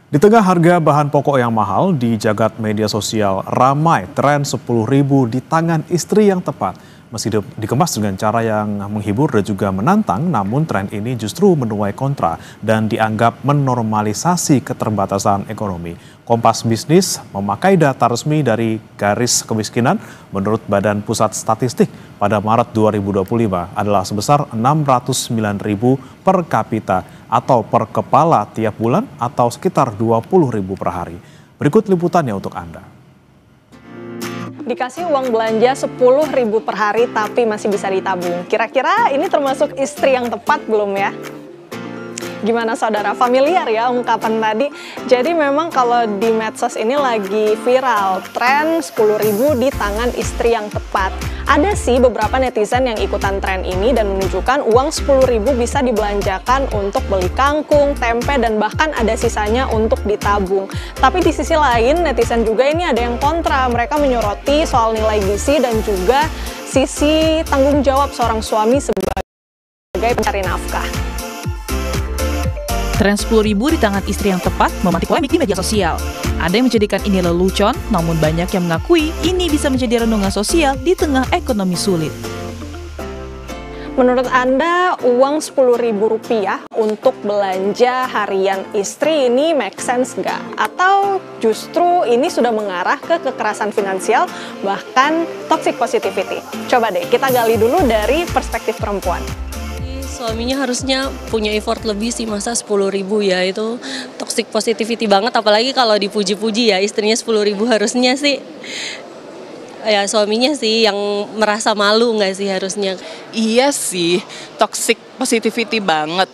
Di tengah harga bahan pokok yang mahal, di jagat media sosial ramai tren 10.000 di tangan istri yang tepat. Meski dikemas dengan cara yang menghibur dan juga menantang, namun tren ini justru menuai kontra dan dianggap menormalisasi keterbatasan ekonomi. Kompas Bisnis memakai data resmi dari Garis Kemiskinan menurut Badan Pusat Statistik pada Maret 2025 adalah sebesar 609.000 per kapita atau per kepala tiap bulan atau sekitar 20.000 per hari. Berikut liputannya untuk Anda. Dikasih uang belanja 10.000 per hari tapi masih bisa ditabung. Kira-kira ini termasuk istri yang tepat belum ya? Gimana saudara, familiar ya ungkapan tadi? Jadi memang kalau di medsos ini lagi viral, tren 10.000 di tangan istri yang tepat. Ada sih beberapa netizen yang ikutan tren ini dan menunjukkan uang 10.000 bisa dibelanjakan untuk beli kangkung, tempe, dan bahkan ada sisanya untuk ditabung. Tapi di sisi lain, netizen juga ini ada yang kontra. Mereka menyoroti soal nilai gizi dan juga sisi tanggung jawab seorang suami sebagai pencari nafkah. Tren 10.000 di tangan istri yang tepat memantik polemik di media sosial. Ada yang menjadikan ini lelucon, namun banyak yang mengakui ini bisa menjadi renungan sosial di tengah ekonomi sulit. Menurut Anda, uang Rp10.000 untuk belanja harian istri ini make sense nggak? Atau justru ini sudah mengarah ke kekerasan finansial, bahkan toxic positivity? Coba deh, kita gali dulu dari perspektif perempuan. Suaminya harusnya punya effort lebih sih, masa 10.000 ya, itu toxic positivity banget, apalagi kalau dipuji-puji ya istrinya 10.000 harusnya sih. Ya suaminya sih yang merasa malu nggak sih harusnya? Iya sih, toxic positivity banget.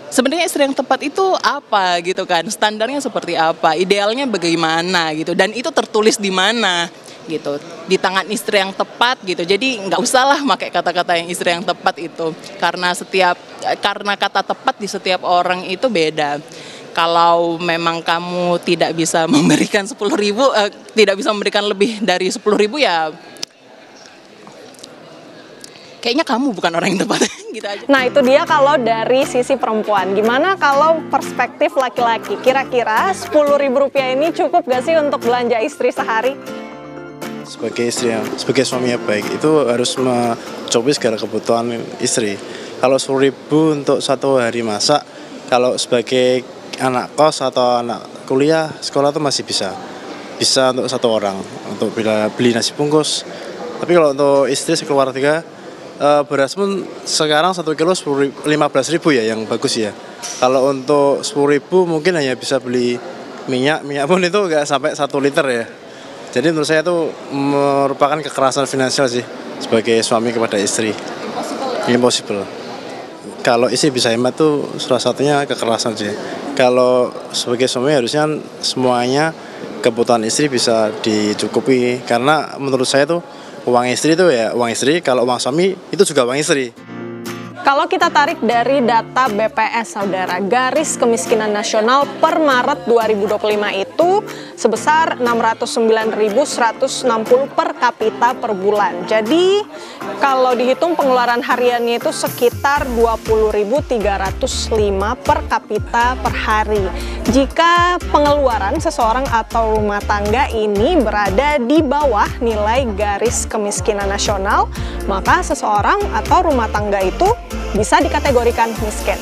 Sebenarnya istri yang tepat itu apa gitu kan? Standarnya seperti apa? Idealnya bagaimana gitu? Dan itu tertulis di mana gitu? Di tangan istri yang tepat gitu. Jadi nggak usah lah pakai kata-kata yang istri yang tepat itu. Karena kata tepat di setiap orang itu beda. Kalau memang kamu tidak bisa memberikan 10.000, tidak bisa memberikan lebih dari 10.000 ya kayaknya kamu bukan orang yang tepat. Gitu aja. Nah itu dia kalau dari sisi perempuan. Gimana kalau perspektif laki-laki? Kira-kira Rp10.000 ini cukup gak sih untuk belanja istri sehari? Sebagai suami yang baik itu harus mencoba segala kebutuhan istri. Kalau 10.000 untuk satu hari masak, kalau sebagai anak kos atau anak kuliah sekolah itu masih bisa untuk satu orang untuk beli nasi bungkus. Tapi kalau untuk istri sekeluarga, beras pun sekarang 1 kilo 15.000 ya yang bagus ya. Kalau untuk 10.000 mungkin hanya bisa beli minyak pun itu nggak sampai 1 liter ya. Jadi menurut saya itu merupakan kekerasan finansial sih sebagai suami kepada istri. Impossible. Kalau istri bisa hemat tuh salah satunya kekerasan sih. Kalau sebagai suami harusnya semuanya kebutuhan istri bisa dicukupi, karena menurut saya tuh uang istri itu ya uang istri, kalau uang suami itu juga uang istri. Kalau kita tarik dari data BPS saudara, Garis Kemiskinan Nasional per Maret 2025 itu sebesar 609.160 per kapita per bulan. Jadi kalau dihitung pengeluaran hariannya itu sekitar 20.305 per kapita per hari. Jika pengeluaran seseorang atau rumah tangga ini berada di bawah nilai Garis Kemiskinan Nasional, maka seseorang atau rumah tangga itu bisa dikategorikan miskin.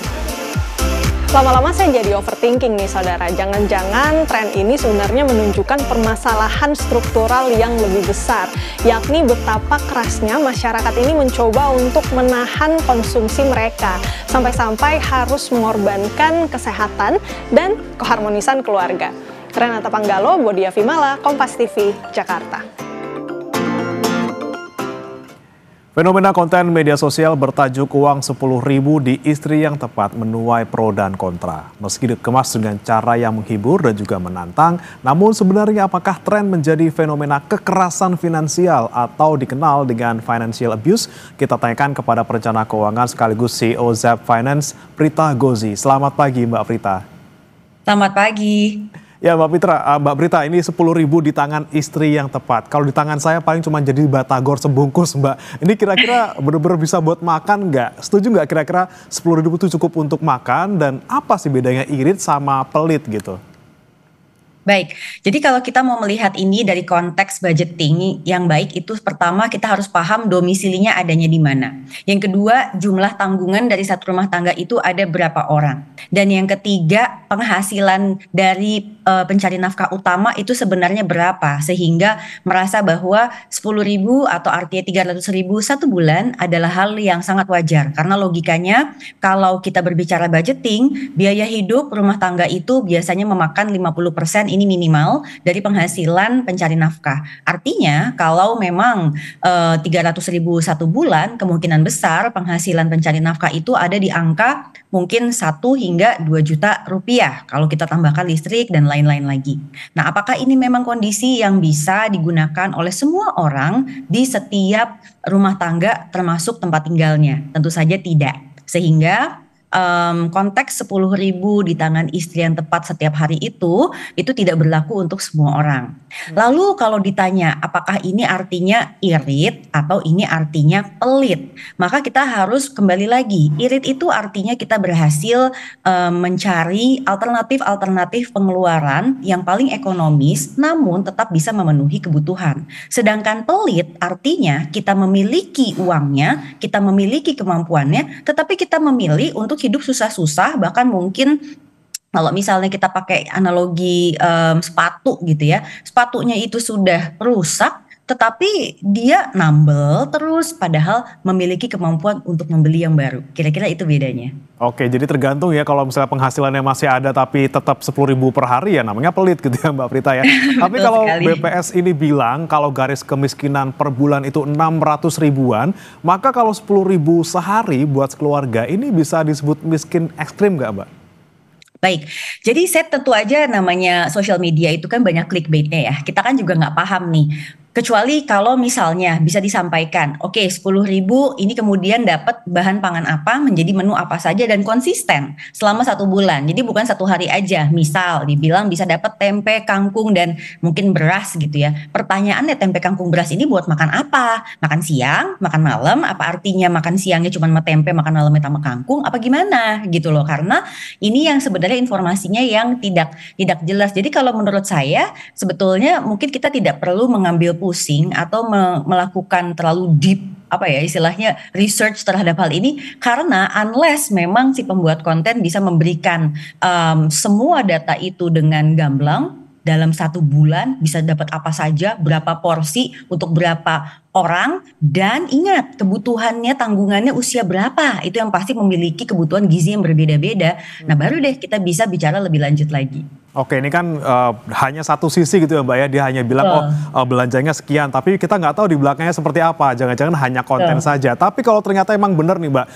Lama-lama saya jadi overthinking nih saudara, jangan-jangan tren ini sebenarnya menunjukkan permasalahan struktural yang lebih besar, yakni betapa kerasnya masyarakat ini mencoba untuk menahan konsumsi mereka, sampai-sampai harus mengorbankan kesehatan dan keharmonisan keluarga. Renata Panggalo, Bodia Vimala, Kompas TV, Jakarta. Fenomena konten media sosial bertajuk uang 10.000 di istri yang tepat menuai pro dan kontra. Meski dikemas dengan cara yang menghibur dan juga menantang, namun sebenarnya apakah tren menjadi fenomena kekerasan finansial atau dikenal dengan financial abuse? Kita tanyakan kepada perencana keuangan sekaligus CEO Zap Finance, Prita Gozi. Selamat pagi Mbak Prita. Selamat pagi. Ya Mbak Brita, ini 10.000 di tangan istri yang tepat. Kalau di tangan saya paling cuma jadi batagor sebungkus, Mbak. Ini kira-kira benar-benar bisa buat makan nggak? Setuju nggak kira-kira 10.000 itu cukup untuk makan? Dan apa sih bedanya irit sama pelit gitu? Baik, jadi kalau kita mau melihat ini dari konteks budgeting yang baik itu pertama kita harus paham domisilinya adanya di mana. Yang kedua, jumlah tanggungan dari satu rumah tangga itu ada berapa orang. Dan yang ketiga, penghasilan dari pencari nafkah utama itu sebenarnya berapa sehingga merasa bahwa 10.000 atau artinya 300.000 satu bulan adalah hal yang sangat wajar karena logikanya kalau kita berbicara budgeting, biaya hidup rumah tangga itu biasanya memakan 50% ini minimal dari penghasilan pencari nafkah. Artinya kalau memang 300.000 satu bulan, kemungkinan besar penghasilan pencari nafkah itu ada di angka mungkin 1 hingga 2 juta rupiah kalau kita tambahkan listrik dan lain-lain lagi. Nah, apakah ini memang kondisi yang bisa digunakan oleh semua orang di setiap rumah tangga termasuk tempat tinggalnya? Tentu saja tidak. Sehingga konteks 10.000 di tangan istri yang tepat setiap hari itu tidak berlaku untuk semua orang. Lalu kalau ditanya apakah ini artinya irit atau ini artinya pelit, maka kita harus kembali lagi. Irit itu artinya kita berhasil mencari alternatif pengeluaran yang paling ekonomis namun tetap bisa memenuhi kebutuhan. Sedangkan pelit artinya kita memiliki uangnya, kita memiliki kemampuannya, tetapi kita memilih untuk hidup susah-susah, bahkan mungkin kalau misalnya kita pakai analogi sepatu gitu ya, sepatunya itu sudah rusak, tetapi dia nambel terus padahal memiliki kemampuan untuk membeli yang baru. Kira-kira itu bedanya. Oke, jadi tergantung ya kalau misalnya penghasilannya masih ada tapi tetap 10.000 per hari ya namanya pelit gitu ya Mbak Prita ya. Tapi kalau BPS ini bilang kalau garis kemiskinan per bulan itu 600 ribuan, maka kalau 10.000 sehari buat keluarga ini bisa disebut miskin ekstrim nggak Mbak? Baik, jadi saya tentu aja namanya sosial media itu kan banyak clickbaitnya ya. Kita kan juga nggak paham nih. Kecuali kalau misalnya bisa disampaikan, oke 10.000 ini kemudian dapat bahan pangan apa, menjadi menu apa saja dan konsisten selama 1 bulan. Jadi bukan 1 hari aja, misal dibilang bisa dapat tempe, kangkung dan mungkin beras gitu ya. Pertanyaannya tempe, kangkung, beras ini buat makan apa? Makan siang, makan malam, apa artinya makan siangnya cuma sama tempe, makan malamnya sama kangkung, apa gimana gitu loh. Karena ini yang sebenarnya informasinya yang tidak jelas. Jadi kalau menurut saya sebetulnya mungkin kita tidak perlu mengambil pusing atau melakukan terlalu deep istilahnya research terhadap hal ini karena unless memang si pembuat konten bisa memberikan semua data itu dengan gamblang dalam 1 bulan bisa dapat apa saja, berapa porsi untuk berapa orang dan ingat kebutuhannya, tanggungannya usia berapa, itu yang pasti memiliki kebutuhan gizi yang berbeda-beda. Nah baru deh kita bisa bicara lebih lanjut lagi. Oke, ini kan hanya satu sisi gitu ya Mbak ya, dia hanya bilang belanjanya sekian, tapi kita nggak tahu di belakangnya seperti apa, jangan-jangan hanya konten saja. Tapi kalau ternyata emang benar nih Mbak,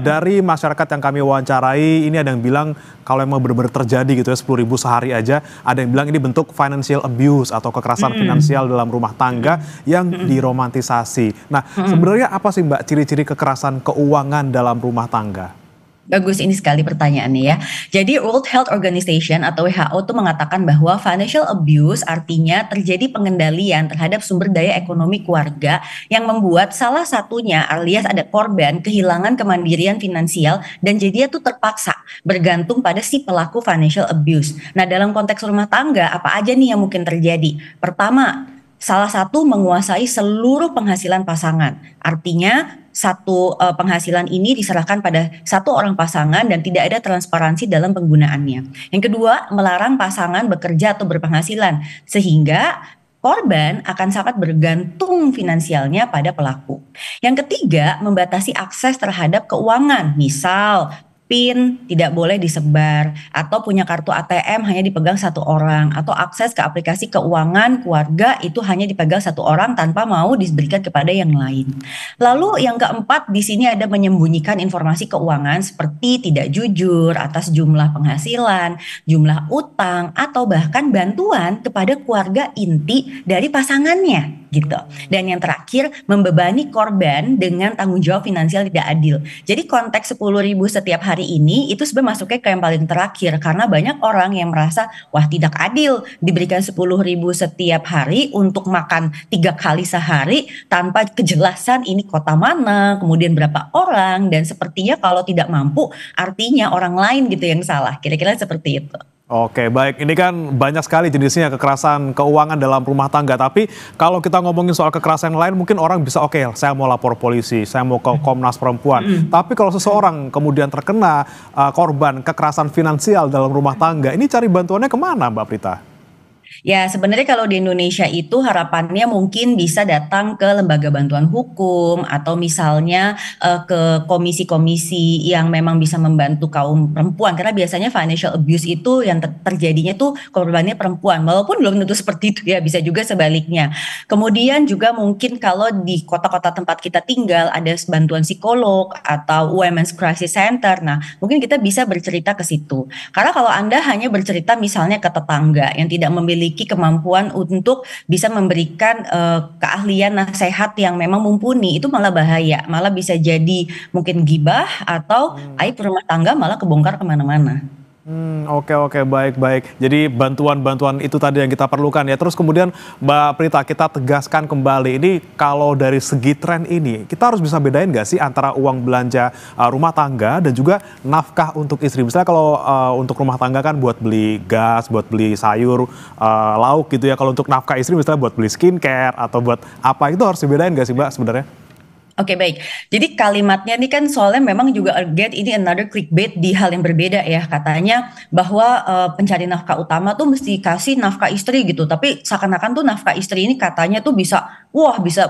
dari masyarakat yang kami wawancarai, ini ada yang bilang kalau emang benar-benar terjadi gitu ya 10.000 sehari aja, ada yang bilang ini bentuk financial abuse atau kekerasan finansial dalam rumah tangga yang diromantisasi. Nah sebenarnya apa sih Mbak ciri-ciri kekerasan keuangan dalam rumah tangga? Bagus, ini sekali pertanyaannya ya. Jadi World Health Organization atau WHO itu mengatakan bahwa financial abuse artinya terjadi pengendalian terhadap sumber daya ekonomi keluarga yang membuat salah satunya alias ada korban kehilangan kemandirian finansial dan jadi itu terpaksa bergantung pada si pelaku financial abuse. Nah dalam konteks rumah tangga apa aja nih yang mungkin terjadi? Pertama, salah satu menguasai seluruh penghasilan pasangan. Artinya satu penghasilan ini diserahkan pada satu orang pasangan dan tidak ada transparansi dalam penggunaannya. Yang kedua, melarang pasangan bekerja atau berpenghasilan sehingga korban akan sangat bergantung finansialnya pada pelaku. Yang ketiga, membatasi akses terhadap keuangan. Misal PIN tidak boleh disebar, atau punya kartu ATM hanya dipegang satu orang, atau akses ke aplikasi keuangan keluarga itu hanya dipegang satu orang tanpa mau diberikan kepada yang lain. Lalu yang keempat di sini ada menyembunyikan informasi keuangan seperti tidak jujur atas jumlah penghasilan, jumlah utang, atau bahkan bantuan kepada keluarga inti dari pasangannya. gitu. Dan yang terakhir, membebani korban dengan tanggung jawab finansial tidak adil. Jadi konteks 10.000 setiap hari ini itu sebenarnya masuknya ke yang paling terakhir, karena banyak orang yang merasa wah tidak adil diberikan 10.000 setiap hari untuk makan 3 kali sehari tanpa kejelasan ini kota mana, kemudian berapa orang, dan sepertinya kalau tidak mampu artinya orang lain gitu yang salah. Kira-kira seperti itu. Oke, baik. Ini kan banyak sekali jenisnya kekerasan keuangan dalam rumah tangga. Tapi kalau kita ngomongin soal kekerasan yang lain, mungkin orang bisa, oke, saya mau lapor polisi, saya mau ke Komnas Perempuan. Tapi kalau seseorang kemudian terkena korban kekerasan finansial dalam rumah tangga, ini cari bantuannya kemana, Mbak Prita? Ya, sebenarnya kalau di Indonesia itu harapannya mungkin bisa datang ke lembaga bantuan hukum atau misalnya ke komisi-komisi yang memang bisa membantu kaum perempuan. Karena biasanya financial abuse itu yang terjadinya tuh korbannya perempuan. Walaupun belum tentu seperti itu ya, bisa juga sebaliknya. Kemudian juga mungkin kalau di kota-kota tempat kita tinggal ada bantuan psikolog atau Women's Crisis Center. Nah, mungkin kita bisa bercerita ke situ. Karena kalau Anda hanya bercerita misalnya ke tetangga yang tidak memiliki kemampuan untuk bisa memberikan keahlian nasihat yang memang mumpuni, itu malah bahaya, malah bisa jadi mungkin gibah atau aib rumah tangga malah kebongkar kemana-mana. Oke, baik. Jadi bantuan-bantuan itu tadi yang kita perlukan ya. Terus kemudian Mbak Prita, kita tegaskan kembali, ini kalau dari segi tren ini, kita harus bisa bedain nggak sih antara uang belanja rumah tangga dan juga nafkah untuk istri. Misalnya kalau untuk rumah tangga kan buat beli gas, buat beli sayur, lauk gitu ya. Kalau untuk nafkah istri misalnya buat beli skincare atau buat apa, itu harus dibedain nggak sih Mbak sebenarnya? Oke, baik. Jadi kalimatnya ini kan soalnya memang juga again ini another clickbait di hal yang berbeda ya. Katanya bahwa pencari nafkah utama tuh mesti kasih nafkah istri gitu. Tapi seakan-akan tuh nafkah istri ini katanya tuh bisa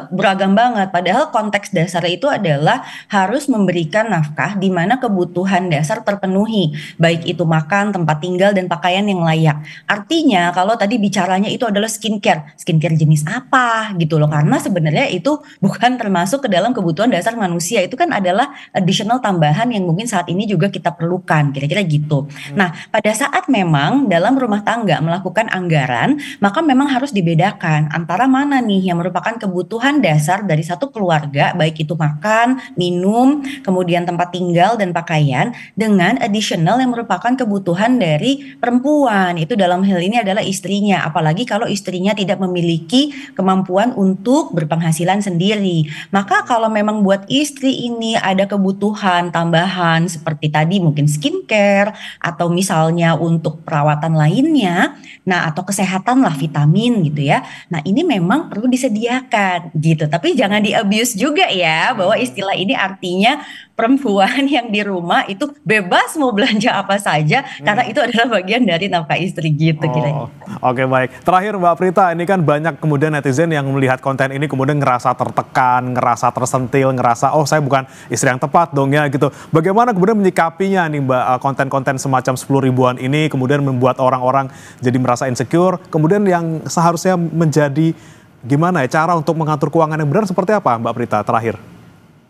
beragam banget. Padahal konteks dasarnya itu adalah harus memberikan nafkah di mana kebutuhan dasar terpenuhi. Baik itu makan, tempat tinggal, dan pakaian yang layak. Artinya kalau tadi bicaranya itu adalah skincare. Skincare jenis apa gitu loh. Karena sebenarnya itu bukan termasuk ke dalam kebutuhan dasar manusia, itu kan adalah additional tambahan yang mungkin saat ini juga kita perlukan, kira-kira gitu. Nah, pada saat memang dalam rumah tangga melakukan anggaran, maka memang harus dibedakan antara mana nih yang merupakan kebutuhan dasar dari satu keluarga, baik itu makan, minum, kemudian tempat tinggal dan pakaian, dengan additional yang merupakan kebutuhan dari perempuan. Itu dalam hal ini adalah istrinya, apalagi kalau istrinya tidak memiliki kemampuan untuk berpenghasilan sendiri. Maka kalau memang buat istri ini ada kebutuhan tambahan seperti tadi mungkin skincare atau misalnya untuk perawatan lainnya, nah atau kesehatan lah, vitamin gitu ya. Nah ini memang perlu disediakan gitu, tapi jangan di-abuse juga ya, bahwa istilah ini artinya perempuan yang di rumah itu bebas mau belanja apa saja karena itu adalah bagian dari nafkah istri gitu kira-kira. Oke, baik. Terakhir Mbak Prita, ini kan banyak kemudian netizen yang melihat konten ini kemudian ngerasa tertekan, ngerasa tersentil, ngerasa oh saya bukan istri yang tepat dong ya gitu. Bagaimana kemudian menyikapinya nih Mbak, konten-konten semacam 10 ribuan ini kemudian membuat orang-orang jadi merasa insecure, kemudian yang seharusnya menjadi gimana ya cara untuk mengatur keuangan yang benar seperti apa Mbak Prita terakhir?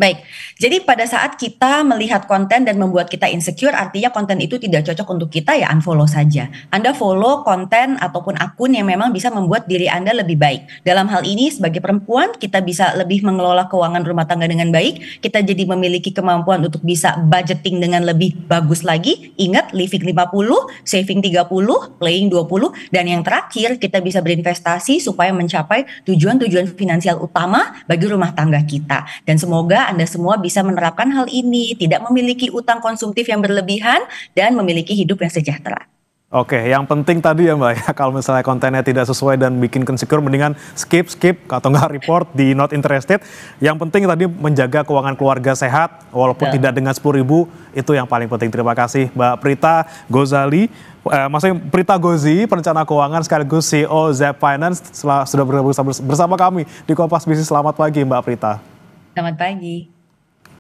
Baik, jadi pada saat kita melihat konten dan membuat kita insecure, artinya konten itu tidak cocok untuk kita, ya unfollow saja. Anda follow konten ataupun akun yang memang bisa membuat diri Anda lebih baik. Dalam hal ini sebagai perempuan, kita bisa lebih mengelola keuangan rumah tangga dengan baik, kita jadi memiliki kemampuan untuk bisa budgeting dengan lebih bagus lagi. Ingat, living 50, saving 30, playing 20, dan yang terakhir kita bisa berinvestasi supaya mencapai tujuan-tujuan finansial utama bagi rumah tangga kita. Dan semoga Anda semua bisa menerapkan hal ini, tidak memiliki utang konsumtif yang berlebihan, dan memiliki hidup yang sejahtera. Oke, yang penting tadi ya Mbak ya, kalau misalnya kontennya tidak sesuai dan bikin insecure, mendingan skip atau nggak report di not interested. Yang penting tadi menjaga keuangan keluarga sehat, walaupun tidak dengan 10.000, itu yang paling penting. Terima kasih Mbak Prita Gozali, maksudnya Prita Gozi, perencana keuangan sekaligus CEO Zep Finance, sudah bergabung bersama kami di Kompas Bisnis. Selamat pagi Mbak Prita. Selamat pagi.